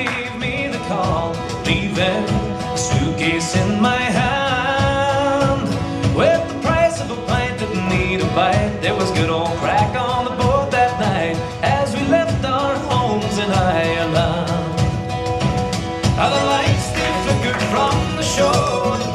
gave me the call, leaving a suitcase in my hand. With the price of a pint didn't need a bite. There was good old crack on the board that night as we left our homes in Ireland. How the lights they flickered from the shore, the